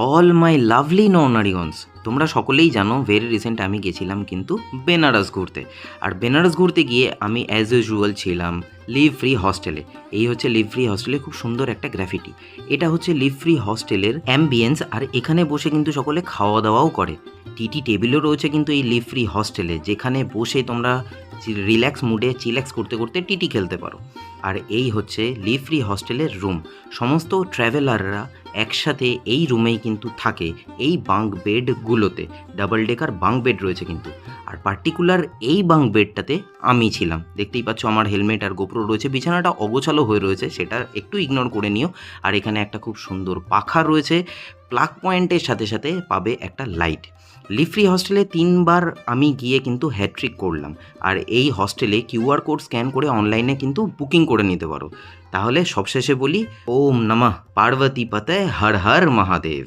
All my lovely নরনারিগঞ্জ, তোমরা সকলেই জানো ভেরি রিসেন্ট আমি গেছিলাম কিন্তু বেনারস ঘুরতে। আর বেনারস ঘুরতে গিয়ে আমি অ্যাজ ইউজুয়াল ছিলাম লিভ ফ্রি হস্টেলে। এই হচ্ছে লিভ ফ্রি হস্টেলে খুব সুন্দর একটা গ্রাফিটি। এটা হচ্ছে লিভ ফ্রি হস্টেলের অ্যাম্বিয়েন্স, আর এখানে বসে কিন্তু সকলে খাওয়া দাওয়াও করে। টিটি টেবিলও রয়েছে কিন্তু এই লিভ ফ্রি হস্টেলে, যেখানে বসে তোমরা রিল্যাক্স মুডে চিল্যাক্স করতে করতে টিটি খেলতে পারো। আর এই হচ্ছে লিভ ফ্রি হস্টেলের রুম। সমস্ত ট্র্যাভেলাররা একসাথে এই রুমেই কিন্তু থাকে, এই বাঙ্ক বেডগুলোতে। ডাবল ডেকার বাঙ্ক বেড রয়েছে কিন্তু। আর পার্টিকুলার এই বাঙ্ক বেডটাতে আমি ছিলাম। দেখতেই পাচ্ছ আমার হেলমেট আর গোপ্রো রয়েছে। বিছানাটা অগোছালো হয়ে রয়েছে, সেটা একটু ইগনোর করে নিও। আর এখানে একটা খুব সুন্দর পাখা রয়েছে। প্লাগ পয়েন্টের সাথে সাথে পাবে একটা লাইট। লিভ ফ্রি হস্টেলে 3বার আমি গিয়ে কিন্তু হ্যাট্রিক করলাম। আর এই হস্টেলে কিউআর কোড স্ক্যান করে অনলাইনে কিন্তু বুকিং করে নিতে পারো। তাহলে সবশেষে বলি, ওম নমঃ পার্বতী পতে হর হর মহাদেব।